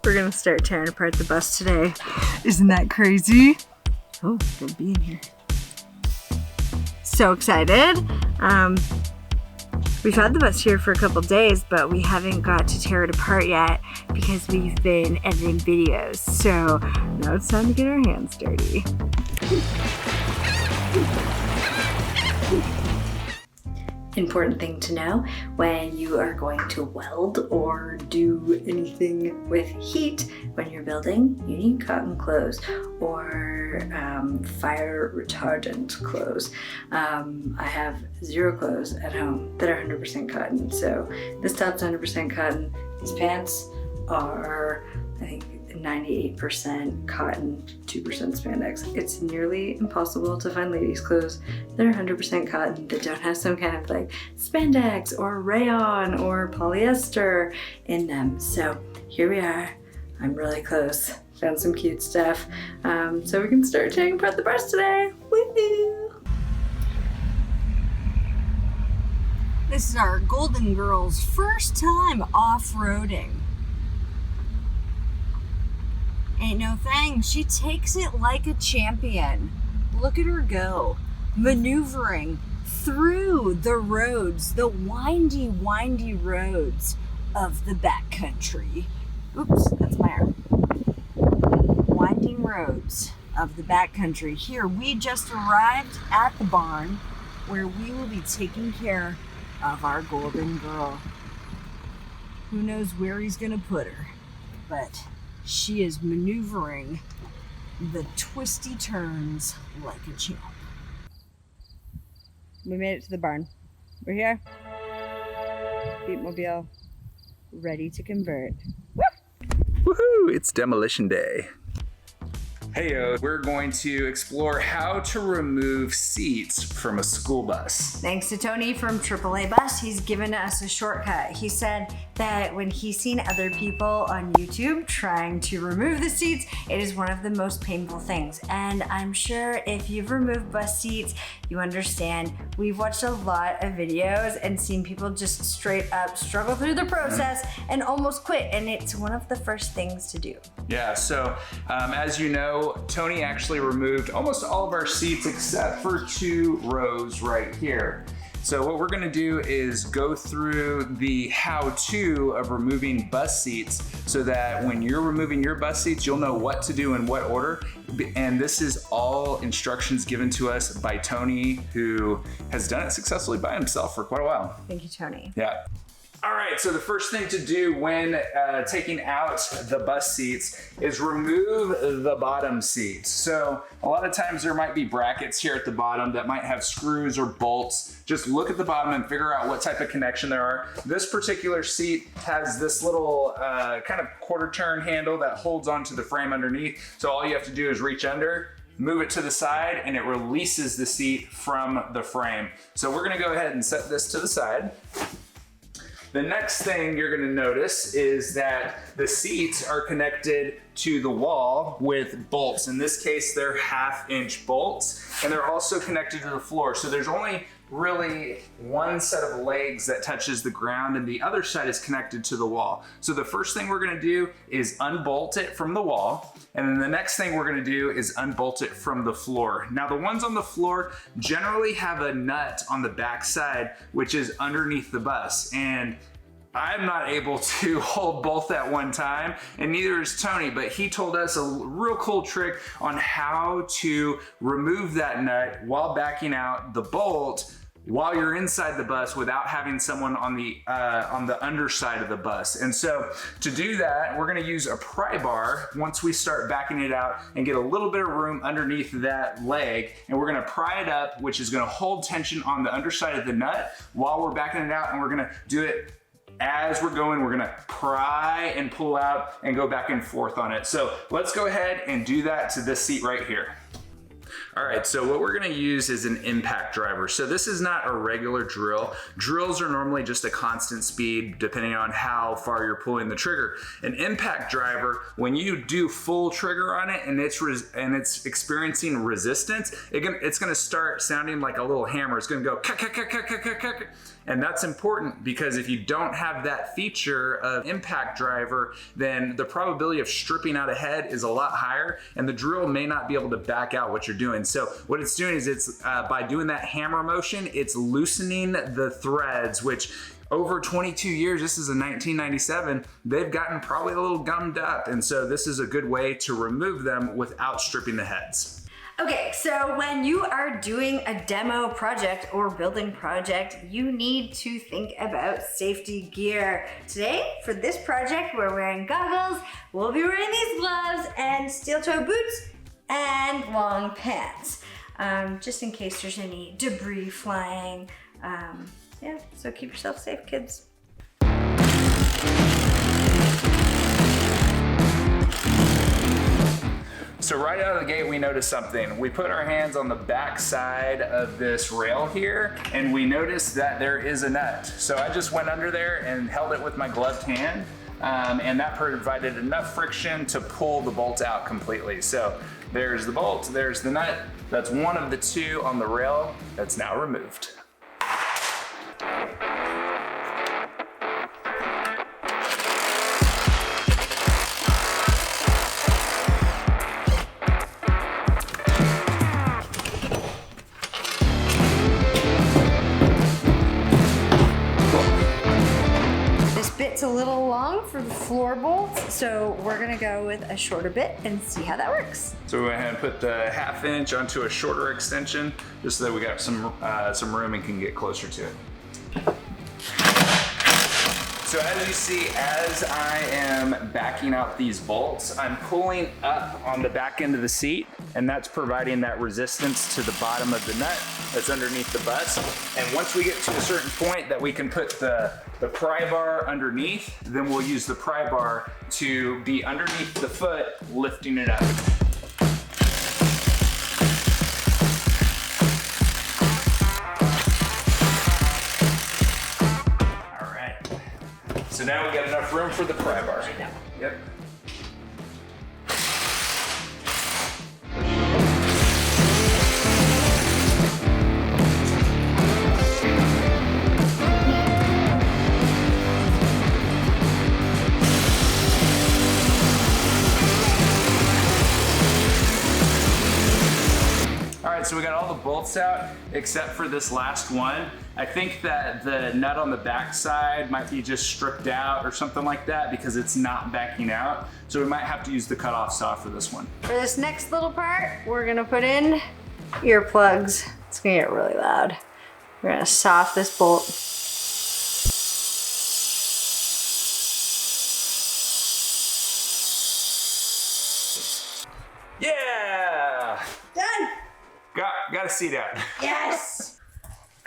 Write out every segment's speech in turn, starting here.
We're gonna start tearing apart the bus today. Isn't that crazy? Oh, good being here. So excited. We've had the bus here for a couple days, but we haven't got to tear it apart yet because we've been editing videos. So now it's time to get our hands dirty. Important thing to know when you are going to weld or do anything with heat when you're building, you need cotton clothes or fire retardant clothes. I have 0 clothes at home that are 100% cotton. So this top's 100% cotton. These pants are, I think, 98% cotton, 2% spandex. It's nearly impossible to find ladies' clothes that are 100% cotton that don't have some kind of like spandex or rayon or polyester in them. So here we are. I'm really close. Found some cute stuff. So we can start tearing apart the bus today. Woohoo! This is our Golden Girl's first time off-roading. Ain't no thing. She takes it like a champion. Look at her go. Maneuvering through the roads, the windy, windy roads of the backcountry. Oops, that's my arm. Winding roads of the backcountry. Here, we just arrived at the barn where we will be taking care of our Golden Girl. Who knows where he's gonna put her, but she is maneuvering the twisty turns like a champ. We made it to the barn. We're here. Beatmobile, ready to convert. Woohoo! It's demolition day. Hey, we're going to explore how to remove seats from a school bus. Thanks to Tony from AAA Bus, he's given us a shortcut. He said that when he's seen other people on YouTube trying to remove the seats, it is one of the most painful things. And I'm sure if you've removed bus seats, you understand. We've watched a lot of videos and seen people just straight up struggle through the process and almost quit. And it's one of the first things to do. Yeah, so as you know, Tony actually removed almost all of our seats except for 2 rows right here. So what we're gonna do is go through the how-to of removing bus seats so that when you're removing your bus seats, you'll know what to do in what order. And this is all instructions given to us by Tony, who has done it successfully by himself for quite a while. Thank you, Tony. Yeah. All right, so the first thing to do when taking out the bus seats is remove the bottom seats. So a lot of times there might be brackets here at the bottom that might have screws or bolts. Just look at the bottom and figure out what type of connection there are. This particular seat has this little kind of quarter turn handle that holds onto the frame underneath. So all you have to do is reach under, move it to the side, and it releases the seat from the frame. So we're gonna go ahead and set this to the side. The next thing you're gonna notice is that the seats are connected to the wall with bolts. In this case, they're 1/2-inch bolts, and they're also connected to the floor. So there's only really one set of legs that touches the ground and the other side is connected to the wall. So the first thing we're gonna do is unbolt it from the wall. And then the next thing we're gonna do is unbolt it from the floor. Now the ones on the floor generally have a nut on the back side, which is underneath the bus. And I'm not able to hold both at one time, and neither is Tony, but he told us a real cool trick on how to remove that nut while backing out the bolt while you're inside the bus without having someone on the underside of the bus. And so to do that, we're gonna use a pry bar once we start backing it out and get a little bit of room underneath that leg. And we're gonna pry it up, which is gonna hold tension on the underside of the nut while we're backing it out. And we're gonna do it as we're going. We're gonna pry and pull out and go back and forth on it. So let's go ahead and do that to this seat right here. All right, so what we're gonna use is an impact driver. So this is not a regular drill. Drills are normally just a constant speed depending on how far you're pulling the trigger. An impact driver, when you do full trigger on it and it's experiencing resistance, it's gonna start sounding like a little hammer. It's gonna go And that's important because if you don't have that feature of impact driver, then the probability of stripping out a head is a lot higher, and the drill may not be able to back out what you're doing. So what it's doing is it's by doing that hammer motion, it's loosening the threads, which over 22 years, this is a 1997, they've gotten probably a little gummed up. And so this is a good way to remove them without stripping the heads. Okay, so when you are doing a demo project or building project, you need to think about safety gear. Today, for this project, we're wearing goggles, we'll be wearing these gloves and steel toe boots and long pants, just in case there's any debris flying. Yeah, so keep yourself safe, kids. So right out of the gate, we noticed something. We put our hands on the back side of this rail here, and we noticed that there is a nut. So I just went under there and held it with my gloved hand, and that provided enough friction to pull the bolt out completely. So there's the bolt, there's the nut. That's one of the two on the rail that's now removed. It's a little long for the floor bolt, so we're gonna go with a shorter bit and see how that works. So we went ahead and put the 1/2 inch onto a shorter extension, just so that we got some room and can get closer to it. So as you see, as I am backing out these bolts, I'm pulling up on the back end of the seat, and that's providing that resistance to the bottom of the nut that's underneath the bus. And once we get to a certain point that we can put the pry bar underneath, then we'll use the pry bar to be underneath the foot, lifting it up. So now we got enough room for the pry bar. Yep. All right, so we got all the bolts out except for this last one. I think that the nut on the back side might be just stripped out or something like that because it's not backing out. So we might have to use the cutoff saw for this one. For this next little part, we're gonna put in earplugs. It's gonna get really loud. We're gonna saw off this bolt. Yeah! Done! Got a seat out. Yes!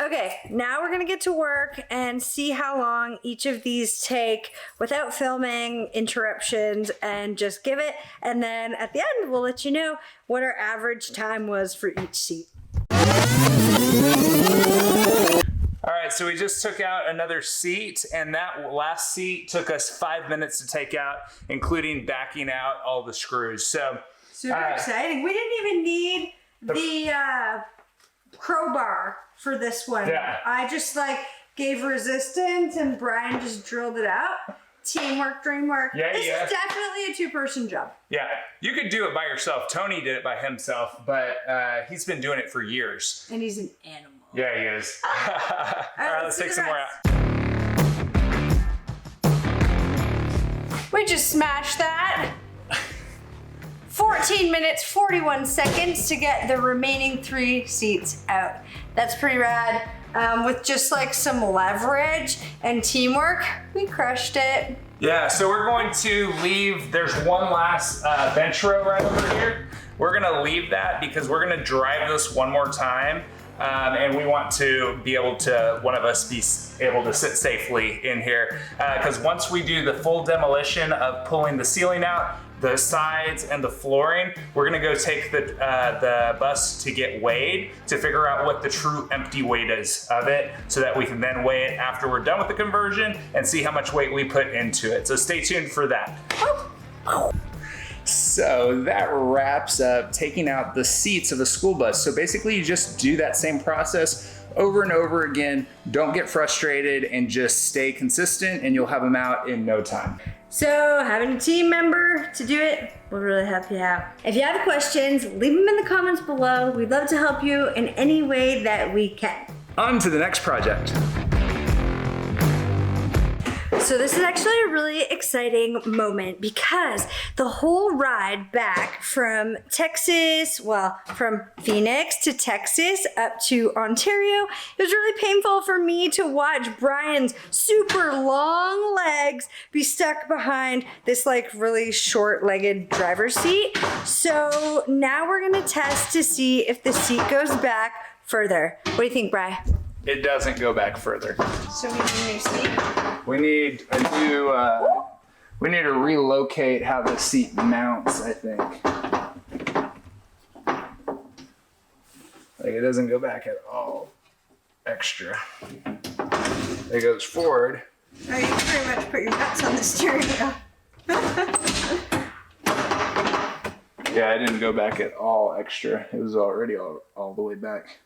Okay, now we're gonna get to work and see how long each of these take without filming, interruptions, and just give it. And then at the end, we'll let you know what our average time was for each seat. All right, so we just took out another seat, and that last seat took us 5 minutes to take out, including backing out all the screws. So super exciting. We didn't even need the crowbar for this one. Yeah. I just gave resistance and Brian just drilled it out. Teamwork, dreamwork. Yeah, this is definitely a two-person job. Yeah, you could do it by yourself. Tony did it by himself, but he's been doing it for years. And he's an animal. Yeah, he is. All right, let's take some more out. We just smashed that. 14 minutes, 41 seconds to get the remaining 3 seats out. That's pretty rad. With just some leverage and teamwork, we crushed it. Yeah, so we're going to leave, there's one last bench row right over here. We're gonna leave that because we're gonna drive this one more time. And we want to be able to, one of us be able to sit safely in here. Because once we do the full demolition of pulling the ceiling out, the sides and the flooring, we're gonna go take the bus to get weighed to figure out what the true empty weight is of it so that we can then weigh it after we're done with the conversion and see how much weight we put into it. So stay tuned for that. So that wraps up taking out the seats of the school bus. So basically you just do that same process over and over again. Don't get frustrated and just stay consistent and you'll have them out in no time. So having a team member to do it will really help you out. If you have questions, leave them in the comments below. We'd love to help you in any way that we can. On to the next project. So this is actually a really exciting moment because the whole ride back from Texas, well, from Phoenix to Texas up to Ontario, it was really painful for me to watch Brian's super long legs be stuck behind this like really short-legged driver's seat. So now we're gonna test to see if the seat goes back further. What do you think, Bri? It doesn't go back further. So we need a new seat? We need a new, we need to relocate how the seat mounts, I think. Like it doesn't go back at all extra. It goes forward. Oh, you pretty much put your nuts on the steering wheel. Yeah, I didn't go back at all extra. It was already all the way back.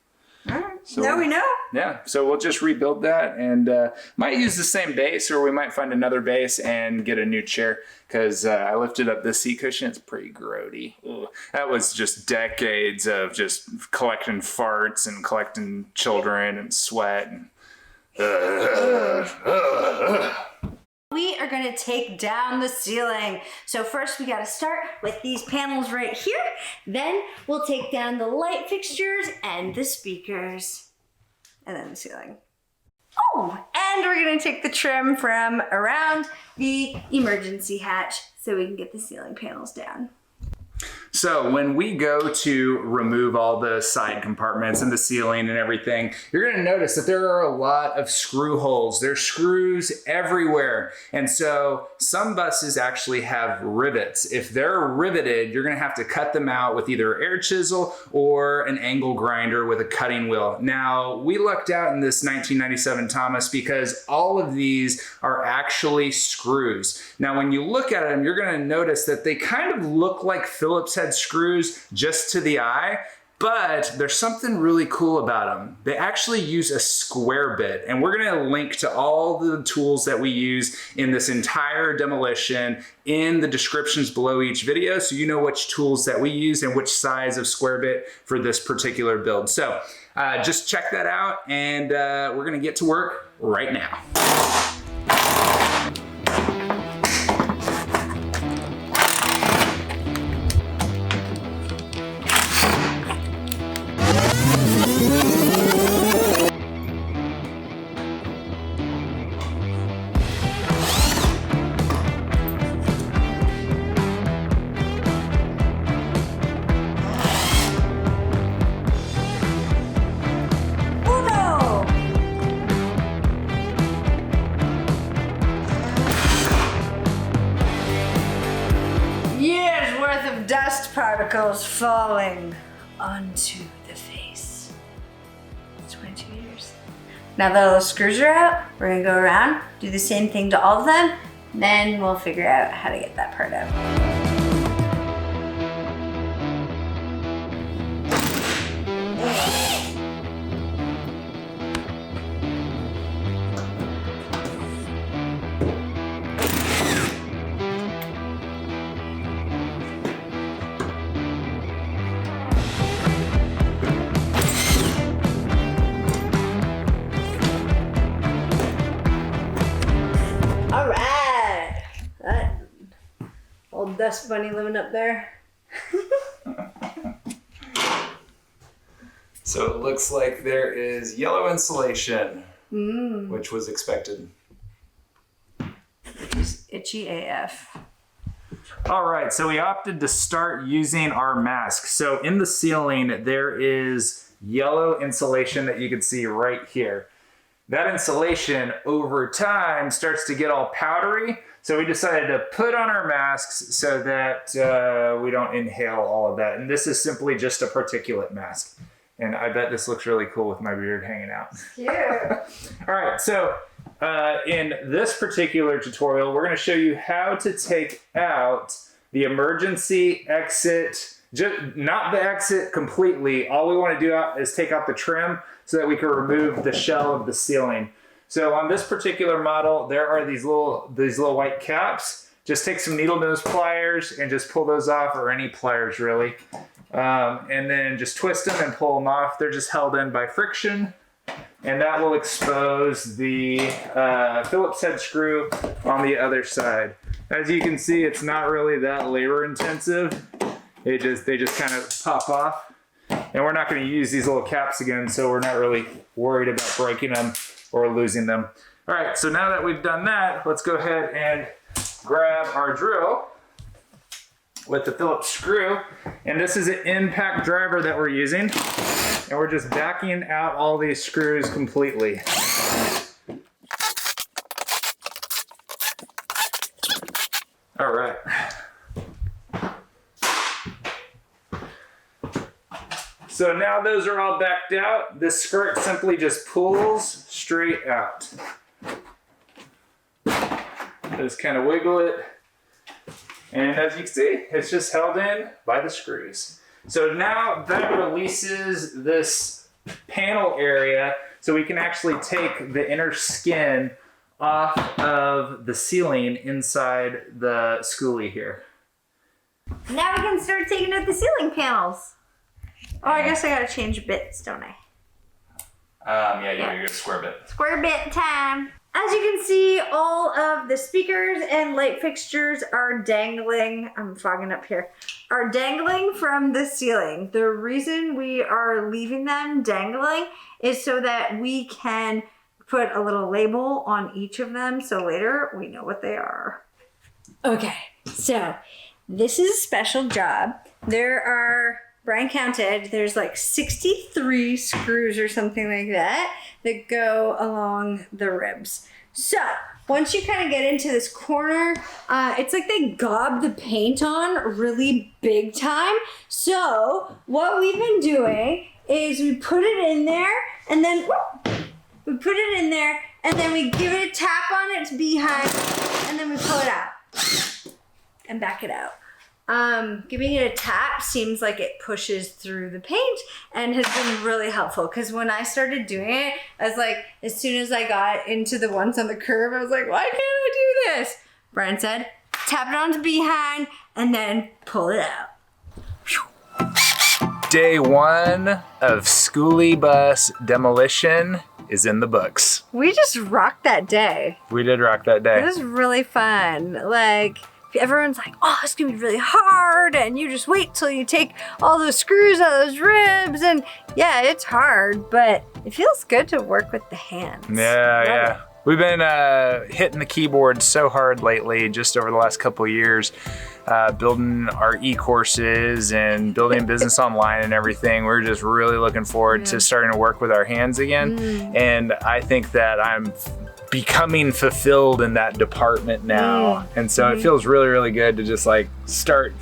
All right. So, now we know. Yeah, so we'll just rebuild that and might use the same base, or we might find another base and get a new chair because I lifted up this seat cushion. It's pretty grody. Ugh. That was just decades of just collecting farts and collecting children and sweat. And, We are gonna take down the ceiling. So first we gotta start with these panels right here. Then we'll take down the light fixtures and the speakers. And then the ceiling. Oh, and we're gonna take the trim from around the emergency hatch so we can get the ceiling panels down. So when we go to remove all the side compartments and the ceiling and everything, you're going to notice that there are a lot of screw holes. There's screws everywhere. And so some buses actually have rivets. If they're riveted, you're going to have to cut them out with either air chisel or an angle grinder with a cutting wheel. Now, we lucked out in this 1997 Thomas because all of these are actually screws. Now, when you look at them, you're going to notice that they kind of look like Phillips head screws just to the eye, but there's something really cool about them. They actually use a square bit, and we're going to link to all the tools that we use in this entire demolition in the descriptions below each video, so you know which tools that we use and which size of square bit for this particular build. So just check that out, and we're going to get to work right now. Dust particles falling onto the face. 22 years. Now that all the screws are out, we're gonna go around, do the same thing to all of them, then we'll figure out how to get that part out. Dust bunny living up there. So it looks like there is yellow insulation, which was expected. It's itchy AF. All right, so we opted to start using our mask. So in the ceiling, there is yellow insulation that you can see right here. That insulation over time starts to get all powdery. So we decided to put on our masks so that we don't inhale all of that. And this is simply just a particulate mask. And I bet this looks really cool with my beard hanging out. Yeah. All right, so in this particular tutorial, we're gonna show you how to take out the emergency exit Just not the exit completely. All we want to do is take out the trim so that we can remove the shell of the ceiling. So on this particular model, there are these little white caps. Just take some needle nose pliers and just pull those off, or any pliers really. And then just twist them and pull them off. They're just held in by friction. And that will expose the Phillips head screw on the other side. As you can see, it's not really that labor intensive. They just kind of pop off. And we're not going to use these little caps again, so we're not really worried about breaking them or losing them. All right, so now that we've done that, let's go ahead and grab our drill with the Phillips screw. And this is an impact driver that we're using. And we're just backing out all these screws completely. All right. So now those are all backed out. This skirt simply just pulls straight out. Just kind of wiggle it. And as you can see, it's just held in by the screws. So now that releases this panel area, so we can actually take the inner skin off of the ceiling inside the Skoolie here. Now we can start taking out the ceiling panels. Oh, I guess I gotta change bits, don't I? Yeah, you gotta go square bit. Square bit time. As you can see, all of the speakers and light fixtures are dangling. I'm fogging up here. Are dangling from the ceiling. The reason we are leaving them dangling is so that we can put a little label on each of them, so later we know what they are. Okay, so this is a special job. There are, Brian counted, there's like 63 screws or something like that go along the ribs. So once you kind of get into this corner, it's like they gob the paint on really big time. So what we've been doing is we put it in there and then we put it in there and then we give it a tap on its behind and then we pull it out and back it out. Giving it a tap seems like it pushes through the paint and has been really helpful, because when I started doing it, I was like, as soon as I got into the ones on the curve, I was like, why can't I do this? Brian said, tap it onto behind and then pull it out. Day 1 of Skoolie bus demolition is in the books. We just rocked that day. We did rock that day. It was really fun. Like, everyone's like, oh, it's gonna be really hard, and you just wait till you take all those screws out of those ribs, and yeah, it's hard, but it feels good to work with the hands. Yeah. We've been hitting the keyboard so hard lately, just over the last couple of years, building our e-courses and building business online and everything. We're just really looking forward to starting to work with our hands again. And I think that I'm becoming fulfilled in that department now. And so it feels really, really good to just like start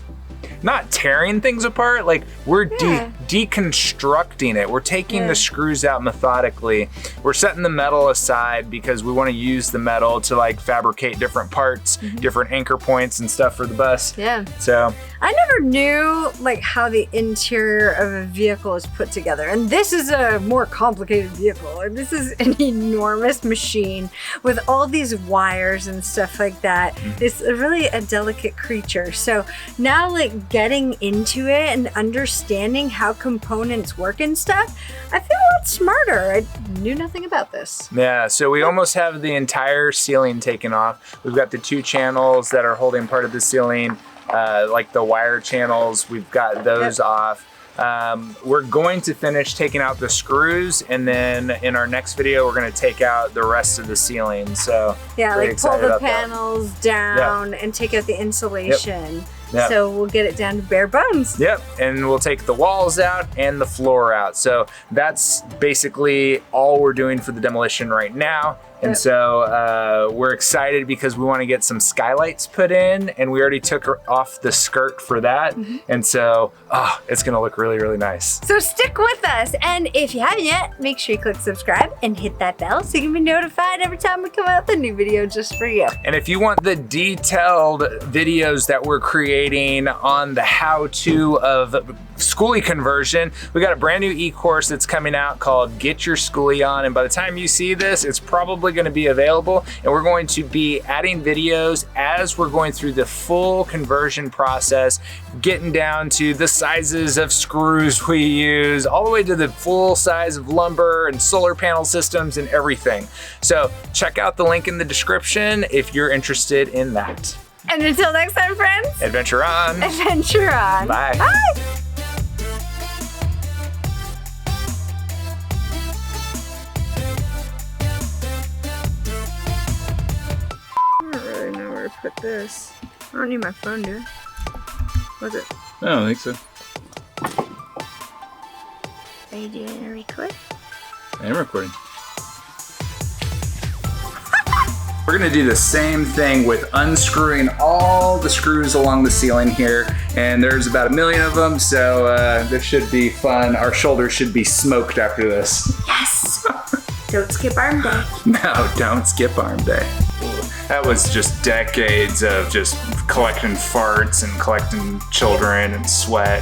not tearing things apart, like we're deconstructing it. We're taking the screws out methodically. We're setting the metal aside because we want to use the metal to like fabricate different parts, different anchor points and stuff for the bus. So I never knew like how the interior of a vehicle is put together. And this is a more complicated vehicle. And this is an enormous machine with all these wires and stuff like that. It's really a delicate creature. So now like getting into it and understanding how components work and stuff, I feel a lot smarter. I knew nothing about this. Yeah, so we almost have the entire ceiling taken off. We've got the 2 channels that are holding part of the ceiling, like the wire channels, we've got those off. We're going to finish taking out the screws, and then in our next video, we're going to take out the rest of the ceiling. So yeah, like pull the panels down and take out the insulation. So we'll get it down to bare bones. And we'll take the walls out and the floor out. So that's basically all we're doing for the demolition right now. And so we're excited because we want to get some skylights put in, and we already took off the skirt for that. And so, it's gonna look really, really nice. So stick with us, and if you haven't yet, make sure you click subscribe and hit that bell so you can be notified every time we come out with a new video just for you. And if you want the detailed videos that we're creating on the how-to of Skoolie conversion, we got a brand new e-course that's coming out called Get Your Skoolie On, and by the time you see this, it's probably going to be available, and we're going to be adding videos as we're going through the full conversion process, getting down to the sizes of screws we use, all the way to the full size of lumber and solar panel systems and everything. So check out the link in the description if you're interested in that. And until next time, friends, Adventure on. adventure on. Bye. Bye. I don't really know where to put this. I don't need my phone, do I? What's it? I don't think so. Are you doing a record? I am recording. We're gonna do the same thing with unscrewing all the screws along the ceiling here, and there's about 1 million of them, so this should be fun. Our shoulders should be smoked after this. Yes! Don't skip arm day. No, don't skip arm day. That was just decades of just collecting farts and collecting children and sweat.